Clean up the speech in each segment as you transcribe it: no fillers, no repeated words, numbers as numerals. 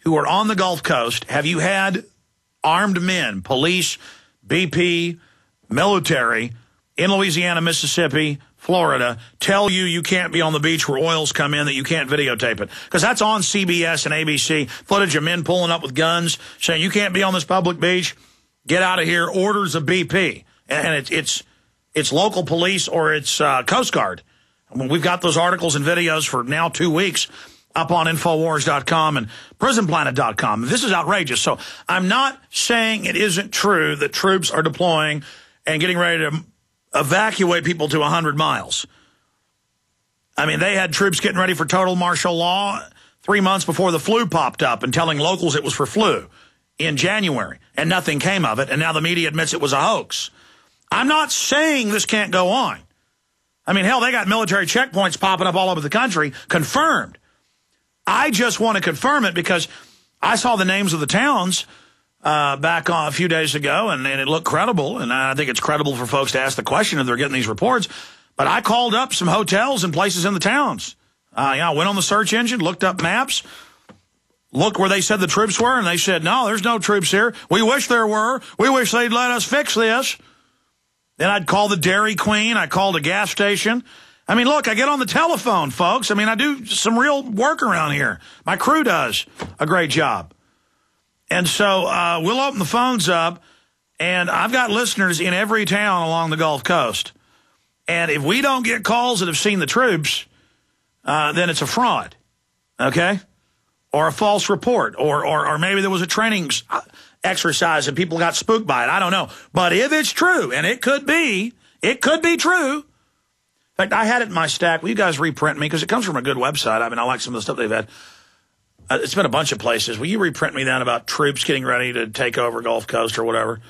who are on the Gulf Coast, have you had armed men, police, BP, military, in Louisiana, Mississippi, Florida, tell you can't be on the beach where oils come in, that you can't videotape it? Because that's on CBS and ABC, footage of men pulling up with guns, saying you can't be on this public beach, get out of here, orders of BP. And it's local police or it's Coast Guard. I mean, we've got those articles and videos for now 2 weeks up on Infowars.com and PrisonPlanet.com. This is outrageous. So I'm not saying it isn't true that troops are deploying and getting ready to evacuate people to 100 miles. I mean, they had troops getting ready for total martial law 3 months before the flu popped up and telling locals it was for flu in January, and nothing came of it, and now the media admits it was a hoax. I'm not saying this can't go on. I mean, hell, they got military checkpoints popping up all over the country, confirmed. I just want to confirm it because I saw the names of the towns back a few days ago, and it looked credible, and I think it's credible for folks to ask the question if they're getting these reports. But I called up some hotels and places in the towns. I went on the search engine, looked up maps, looked where they said the troops were, and they said, no, there's no troops here. We wish there were. We wish they'd let us fix this. Then I'd call the Dairy Queen. I called a gas station. I mean, look, I get on the telephone, folks. I mean, I do some real work around here. My crew does a great job. And so we'll open the phones up, and I've got listeners in every town along the Gulf Coast. And if we don't get calls that have seen the troops, then it's a fraud, okay? Or a false report, or maybe there was a training exercise and people got spooked by it. I don't know. But if it's true, and it could be true. In fact, I had it in my stack. Will you guys reprint me? Because it comes from a good website. I mean, I like some of the stuff they've had. It's been a bunch of places. Will you reprint me that about troops getting ready to take over Gulf Coast or whatever?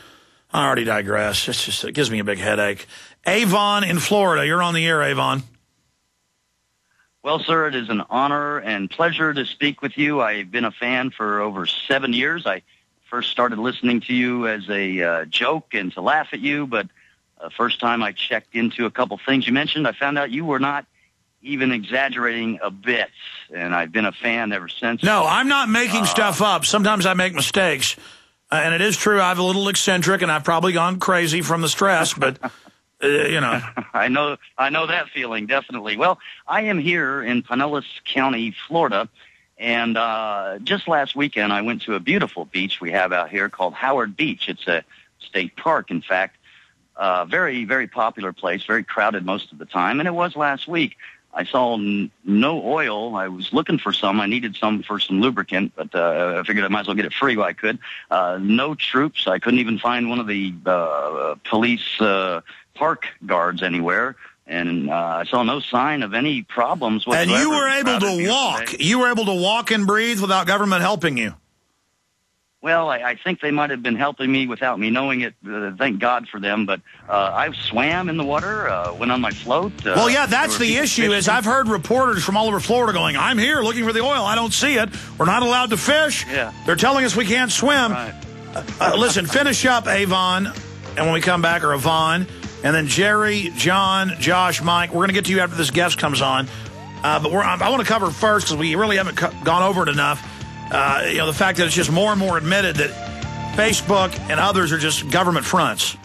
I already digress. It gives me a big headache. Avon in Florida. You're on the air, Avon. Well, sir, it is an honor and pleasure to speak with you. I've been a fan for over 7 years. I first started listening to you as a joke and to laugh at you, but first time I checked into a couple things you mentioned, I found out you were not even exaggerating a bit, and I've been a fan ever since. No, I'm not making stuff up. Sometimes I make mistakes, and it is true I'm a little eccentric, and I've probably gone crazy from the stress, but, you know. I know that feeling, definitely. Well, I am here in Pinellas County, Florida, and just last weekend I went to a beautiful beach we have out here called Howard Beach. It's a state park, in fact. Very, very popular place, very crowded most of the time, and it was last week. I saw no oil. I was looking for some. I needed some for some lubricant, but I figured I might as well get it free while I could. No troops. I couldn't even find one of the police park guards anywhere, and I saw no sign of any problems whatsoever. And you were able to walk. You were able to walk and breathe without government helping you. Well, I think they might have been helping me without me knowing it. Thank God for them. But I swam in the water, went on my float. Well, yeah, that's the issue is I've heard reporters from all over Florida going, I'm here looking for the oil. I don't see it. We're not allowed to fish. Yeah. They're telling us we can't swim. Right. Listen, finish up, Avon, and when we come back, or Avon, and then Jerry, John, Josh, Mike. We're going to get to you after this guest comes on. But I want to cover first, because we really haven't gone over it enough. The fact that it's just more and more admitted that Facebook and others are just government fronts.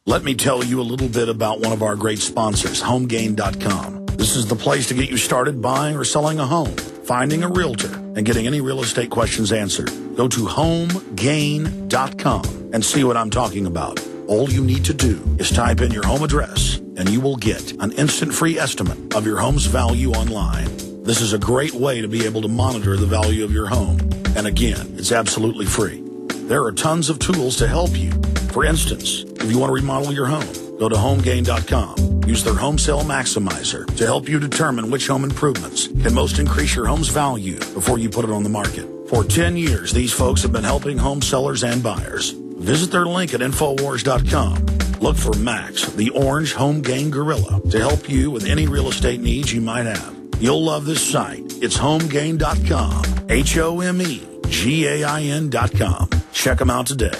Let me tell you a little bit about one of our great sponsors, HomeGain.com. This is the place to get you started buying or selling a home, finding a realtor, and getting any real estate questions answered. Go to HomeGain.com and see what I'm talking about. All you need to do is type in your home address, and you will get an instant free estimate of your home's value online. This is a great way to be able to monitor the value of your home. And again, it's absolutely free. There are tons of tools to help you. For instance, if you want to remodel your home, go to HomeGain.com. Use their Home Sale Maximizer to help you determine which home improvements can most increase your home's value before you put it on the market. For 10 years, these folks have been helping home sellers and buyers. Visit their link at Infowars.com. Look for Max, the orange Home Gain Gorilla, to help you with any real estate needs you might have. You'll love this site. It's HomeGain.com. HomeGain.com. Check them out today.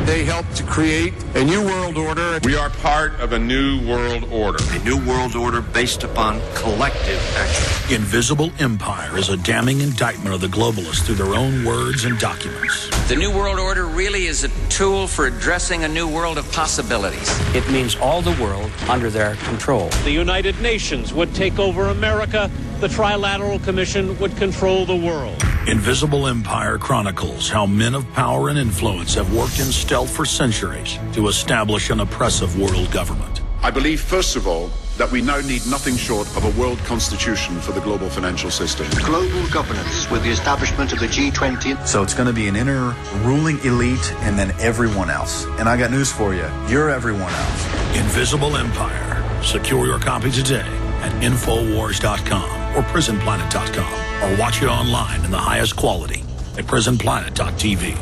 They helped to create a new world order. We are part of a new world order. A new world order based upon collective action. Invisible Empire is a damning indictment of the globalists through their own words and documents. The new world order really is a tool for addressing a new world of possibilities. It means all the world under their control. The United Nations would take over America. The Trilateral Commission would control the world. Invisible Empire chronicles how men of power and influence have worked in stealth for centuries to establish an oppressive world government. I believe, first of all, that we now need nothing short of a world constitution for the global financial system. Global governance with the establishment of the G20. So it's going to be an inner ruling elite and then everyone else. And I got news for you. You're everyone else. Invisible Empire. Secure your copy today at Infowars.com or PrisonPlanet.com, or watch it online in the highest quality at PrisonPlanet.tv.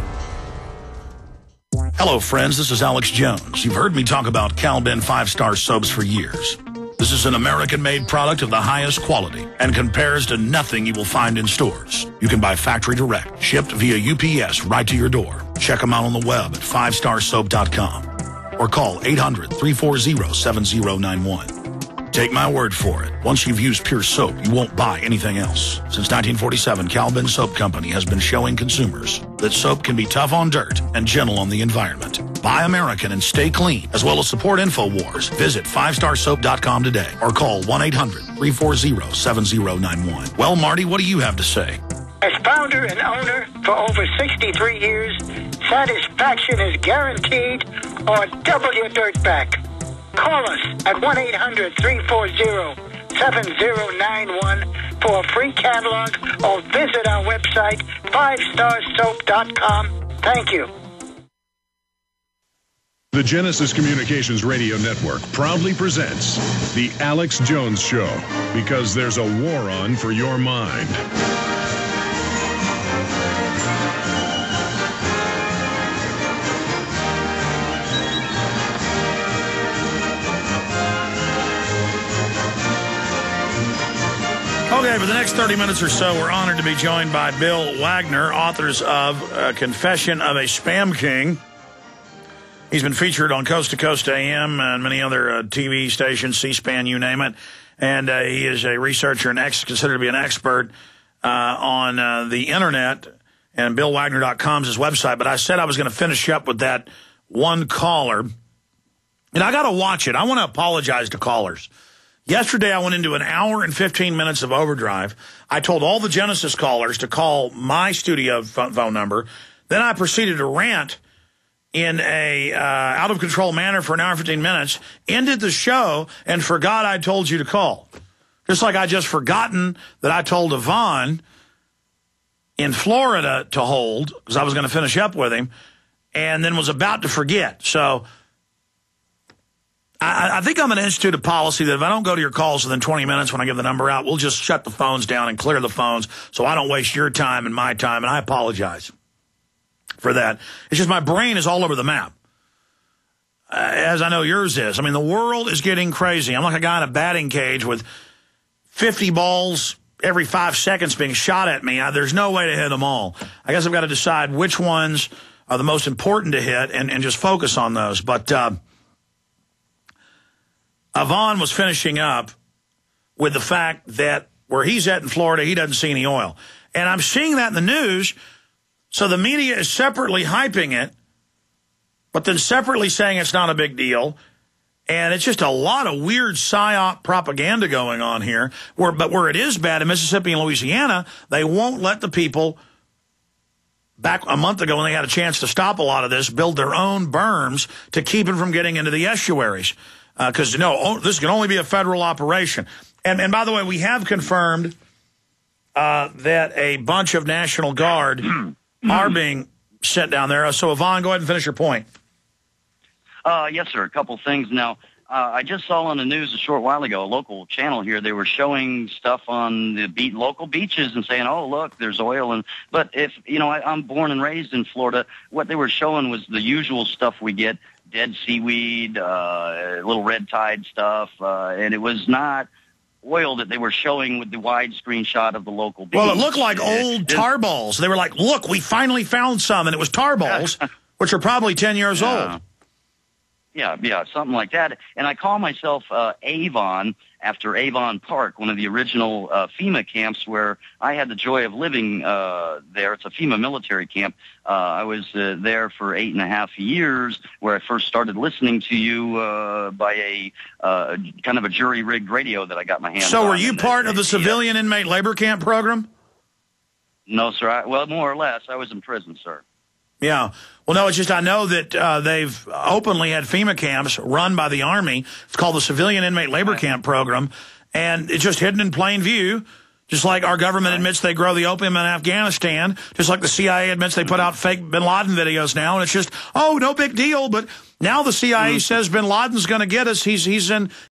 Hello, friends. This is Alex Jones. You've heard me talk about Cal-Ben 5-star soaps for years. This is an American-made product of the highest quality and compares to nothing you will find in stores. You can buy factory direct, shipped via UPS right to your door. Check them out on the web at 5starsoap.com or call 800-340-7091. Take my word for it. Once you've used Pure Soap, you won't buy anything else. Since 1947, Cal-Ben Soap Company has been showing consumers that soap can be tough on dirt and gentle on the environment. Buy American and stay clean, as well as support InfoWars. Visit 5starsoap.com today or call 1-800-340-7091. Well, Marty, what do you have to say? As founder and owner for over 63 years, satisfaction is guaranteed or double your dirt back. Call us at 1-800-340-7091 for a free catalog or visit our website, 5starsoap.com. Thank you. The Genesis Communications Radio Network proudly presents The Alex Jones Show, because there's a war on for your mind. Okay, for the next 30 minutes or so, we're honored to be joined by Bill Wagner, authors of Confession of a Spam King. He's been featured on Coast to Coast AM and many other TV stations, C-SPAN, you name it. And he is a researcher and considered to be an expert on the Internet, and BillWagner.com is his website. But I said I was going to finish up with that one caller. And I got to watch it. I want to apologize to callers. Yesterday, I went into an hour and 15 minutes of overdrive. I told all the Genesis callers to call my studio phone number. Then I proceeded to rant in a out-of-control manner for an hour and 15 minutes, ended the show, and forgot I told you to call. Just like I just forgotten that I told Yvonne in Florida to hold, because I was going to finish up with him, and then was about to forget. So I think I'm going to institute a policy that if I don't go to your calls within 20 minutes when I give the number out, we'll just shut the phones down and clear the phones so I don't waste your time and my time, and I apologize for that. It's just my brain is all over the map, as I know yours is. I mean, the world is getting crazy. I'm like a guy in a batting cage with 50 balls every 5 seconds being shot at me. There's no way to hit them all. I guess I've got to decide which ones are the most important to hit and just focus on those. But Yvonne was finishing up with the fact that where he's at in Florida, he doesn't see any oil. And I'm seeing that in the news, so the media is separately hyping it, but then separately saying it's not a big deal. And it's just a lot of weird psyop propaganda going on here. But where it is bad in Mississippi and Louisiana, they won't let the people, back a month ago when they had a chance to stop a lot of this, build their own berms to keep it from getting into the estuaries. Because, this can only be a federal operation. And by the way, we have confirmed that a bunch of National Guard are being sent down there. So, Yvonne, go ahead and finish your point. Yes, sir. A couple things. Now, I just saw on the news a short while ago, a local channel here, they were showing stuff on the local beaches and saying, oh, look, there's oil. But if, I'm born and raised in Florida, what they were showing was the usual stuff we get. Dead seaweed, little red tide stuff, and it was not oil that they were showing with the widescreen shot of the local beach. Well, it looked like old tar balls. They were like, look, we finally found some, and it was tar balls. which are probably 10 years old. Yeah, something like that. And I call myself Avon after Avon Park, one of the original FEMA camps where I had the joy of living there. It's a FEMA military camp. I was there for 8.5 years, where I first started listening to you by a kind of a jury-rigged radio that I got my hands on. So were you part of the civilian inmate labor camp program? No, sir. Well, more or less. I was in prison, sir. Yeah. Well, no, it's just I know that they've openly had FEMA camps run by the Army. It's called the Civilian Inmate Labor Camp Program, and it's just hidden in plain view, just like our government admits they grow the opium in Afghanistan, just like the CIA admits they put out fake bin Laden videos now, and it's just, oh, no big deal. But now the CIA says bin Laden's going to get us. He's in